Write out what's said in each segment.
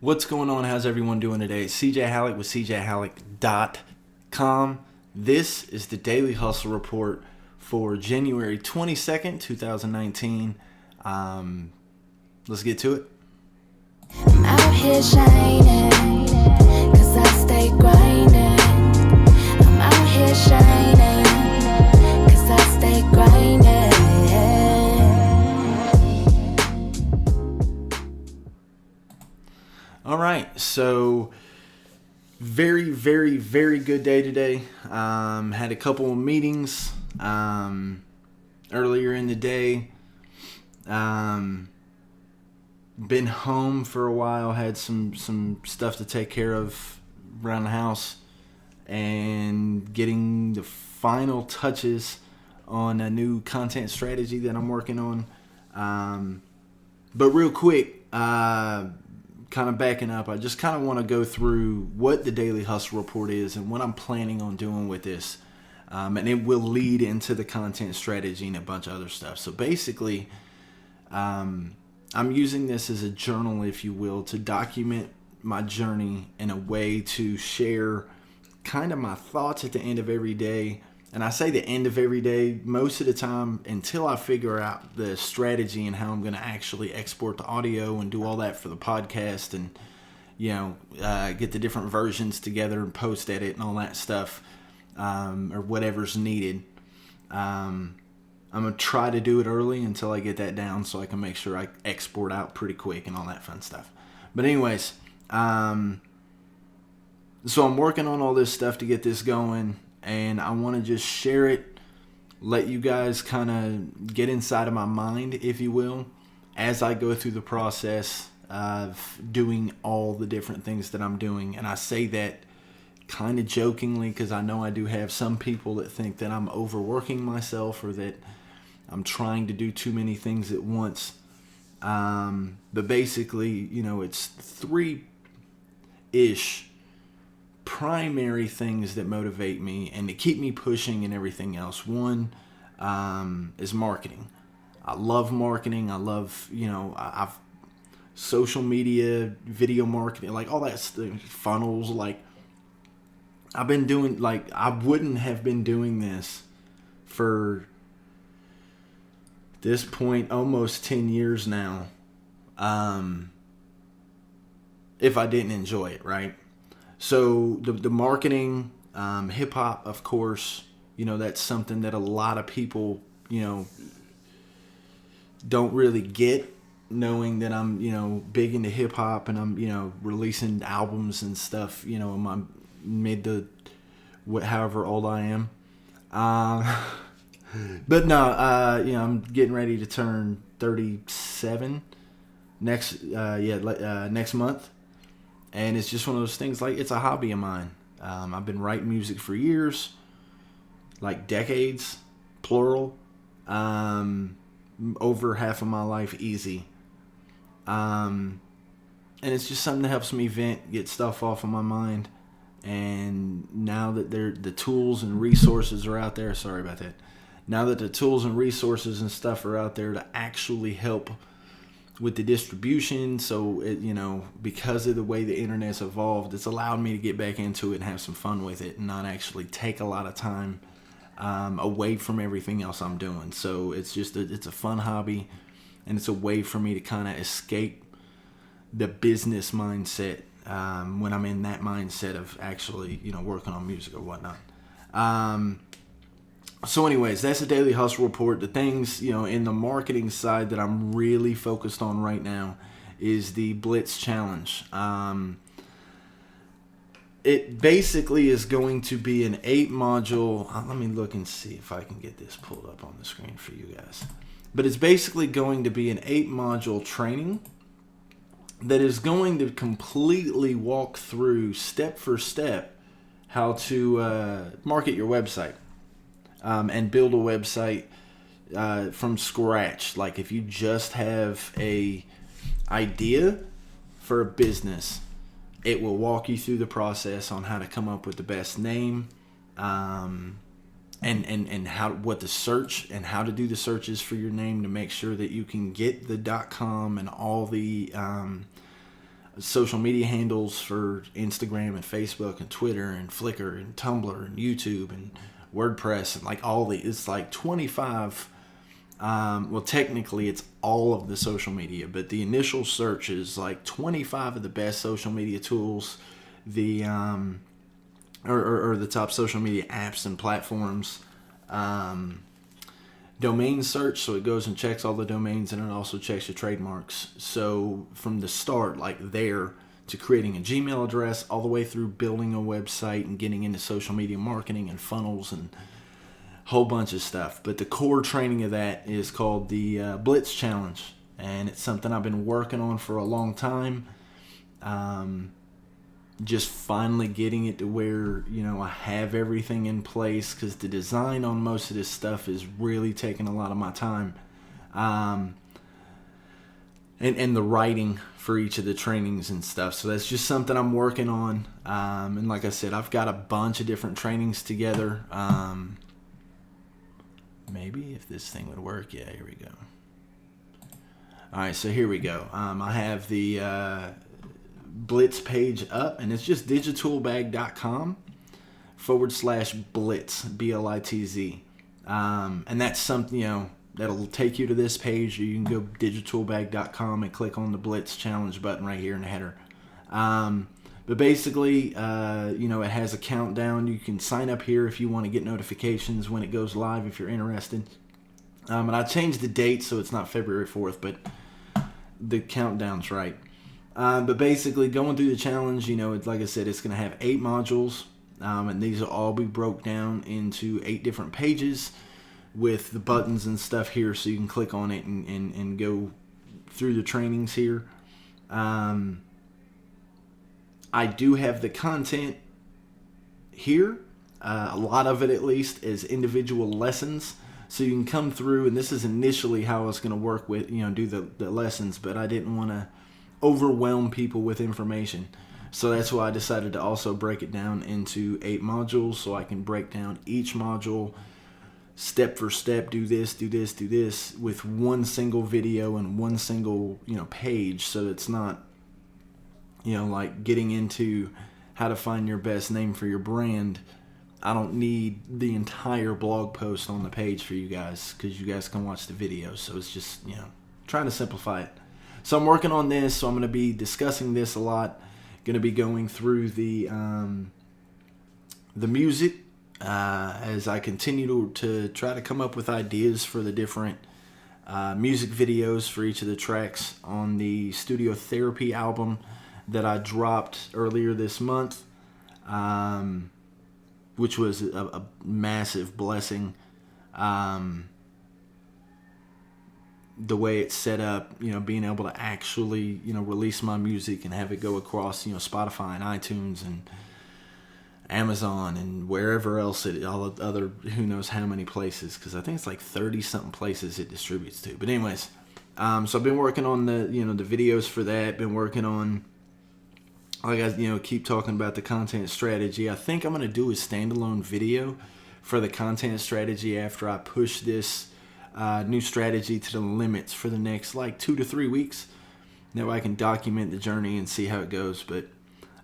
What's going on? How's everyone doing today? It's CJ Halleck with CJHalleck.com. This is the Daily Hustle Report for January 22nd, 2019. Let's get to it. I'm out here shining, cause I stay grinding. I'm out here shining, cause I stay grinding. All right, so very, very, very good day today. Had a couple of meetings earlier in the day. Been home for a while. Had some stuff to take care of around the house, and getting the final touches on a new content strategy that I'm working on. But real quick, kind of backing up, I just kind of want to go through what the Daily Hustle Report is and what I'm planning on doing with this. And it will lead into the content strategy and a bunch of other stuff. So basically, I'm using this as a journal, if you will, to document my journey in a way to share kind of my thoughts at the end of every day. And I say the end of every day most of the time until I figure out the strategy and how I'm going to actually export the audio and do all that for the podcast and, get the different versions together and post edit and all that stuff, or whatever's needed. I'm going to try to do it early until I get that down so I can make sure I export out pretty quick and all that fun stuff. But anyways, so I'm working on all this stuff to get this going, and I want to just share it, let you guys kind of get inside of my mind, if you will, as I go through the process of doing all the different things that I'm doing. And I say that kind of jokingly because I know I do have some people that think that I'm overworking myself or that I'm trying to do too many things at once. But basically, it's three-ish primary things that motivate me and to keep me pushing and everything else. One is marketing. I love marketing. I love, I've social media, video marketing, like all that stuff, funnels. Like I've been doing, like I wouldn't have been doing this for this point almost 10 years now if I didn't enjoy it, right? So the marketing, hip hop, of course, that's something that a lot of people, don't really get, knowing that I'm, big into hip hop and I'm, releasing albums and stuff, in my mid to however old I am. But no, I'm getting ready to turn 37 next month. And it's just one of those things, like, it's a hobby of mine. I've been writing music for years, like decades, plural, over half of my life easy. And it's just something that helps me vent, get stuff off of my mind. And now that the tools and resources are out there, sorry about that. Now that the tools and resources and stuff are out there to actually help with the distribution, so because of the way the internet's evolved, it's allowed me to get back into it and have some fun with it and not actually take a lot of time away from everything else I'm doing. So it's just it's a fun hobby, and it's a way for me to kind of escape the business mindset when I'm in that mindset of actually working on music or whatnot. So anyways, that's the Daily Hustle Report. The things, in the marketing side that I'm really focused on right now is the Blitz Challenge. It basically is going to be an 8-module. Let me look and see if I can get this pulled up on the screen for you guys. But it's basically going to be an 8-module training that is going to completely walk through step for step how to market your website. And build a website from scratch. Like if you just have a idea for a business, it will walk you through the process on how to come up with the best name, and what to search and how to do the searches for your name to make sure that you can get the .com and all the social media handles for Instagram and Facebook and Twitter and Flickr and Tumblr and YouTube and WordPress and like all the, it's like 25. Well, technically it's all of the social media, but the initial search is like 25 of the best social media tools, the or the top social media apps and platforms. Domain search, so it goes and checks all the domains, and it also checks your trademarks. So from the start, like there, to creating a Gmail address, all the way through building a website and getting into social media marketing and funnels and a whole bunch of stuff. But the core training of that is called the Blitz Challenge, and it's something I've been working on for a long time. Just finally getting it to where, you know, I have everything in place, because the design on most of this stuff is really taking a lot of my time. And the writing for each of the trainings and stuff. So that's just something I'm working on. And like I said, I've got a bunch of different trainings together. Maybe if this thing would work. Yeah, here we go. All right, so here we go. I have the Blitz page up, and it's just digitalbag.com/blitz, BLITZ. And that's something, you know, that'll take you to this page, or you can go digitalbag.com and click on the Blitz Challenge button right here in the header. But basically, you know, it has a countdown. You can sign up here if you want to get notifications when it goes live, if you're interested. And I changed the date so it's not February 4th, but the countdown's right. But basically, going through the challenge, you know, it's, like I said, it's going to have 8 modules, and these will all be broke down into 8 different pages with the buttons and stuff here, so you can click on it and go through the trainings here. I do have the content here, a lot of it at least, as individual lessons. So you can come through, and this is initially how I was going to work with, you know, do the lessons, but I didn't want to overwhelm people with information. So that's why I decided to also break it down into 8 modules, so I can break down each module step for step, do this, do this, do this, with one single video and one single, you know, page. So it's not, you know, like getting into how to find your best name for your brand. I don't need the entire blog post on the page for you guys, because you guys can watch the video. So it's just, you know, trying to simplify it. So I'm working on this, so I'm going to be discussing this a lot. Going to be going through the music as I continue to try to come up with ideas for the different music videos for each of the tracks on the Studio Therapy album that I dropped earlier this month, which was a massive blessing. The way it's set up, you know, being able to actually, you know, release my music and have it go across, you know, Spotify and iTunes and Amazon and wherever else all the other, who knows how many places, because I think it's like 30 something places it distributes to. But anyways, so I've been working on the, you know, the videos for that. Been working on, like I, you know, keep talking about the content strategy. I think I'm going to do a standalone video for the content strategy after I push this new strategy to the limits for the next like 2 to 3 weeks. That way I can document the journey and see how it goes. But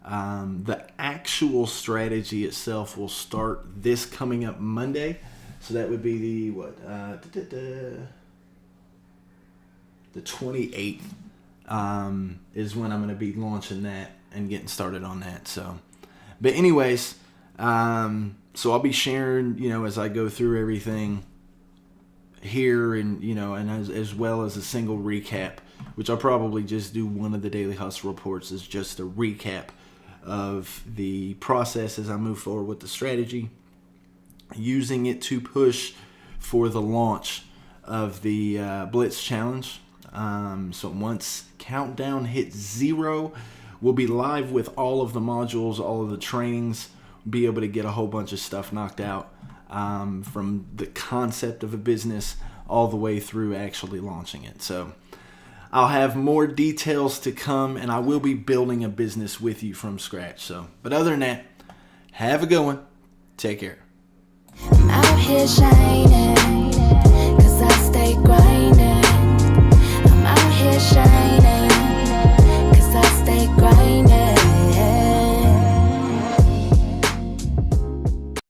the actual strategy itself will start this coming up Monday. So that would be the the 28th is when I'm going to be launching that and getting started on that. So, but anyways, so I'll be sharing, you know, as I go through everything here, and, you know, and as well as a single recap, which I'll probably just do one of the Daily Hustle reports as just a recap of the process as I move forward with the strategy, using it to push for the launch of the Blitz Challenge. So once countdown hits 0, we'll be live with all of the modules, all of the trainings, be able to get a whole bunch of stuff knocked out. From the concept of a business all the way through actually launching it. So I'll have more details to come, and I will be building a business with you from scratch. So, but other than that, have a good one. Take care. I'm out here shining, 'cause I stay grinding. I'm out here shining.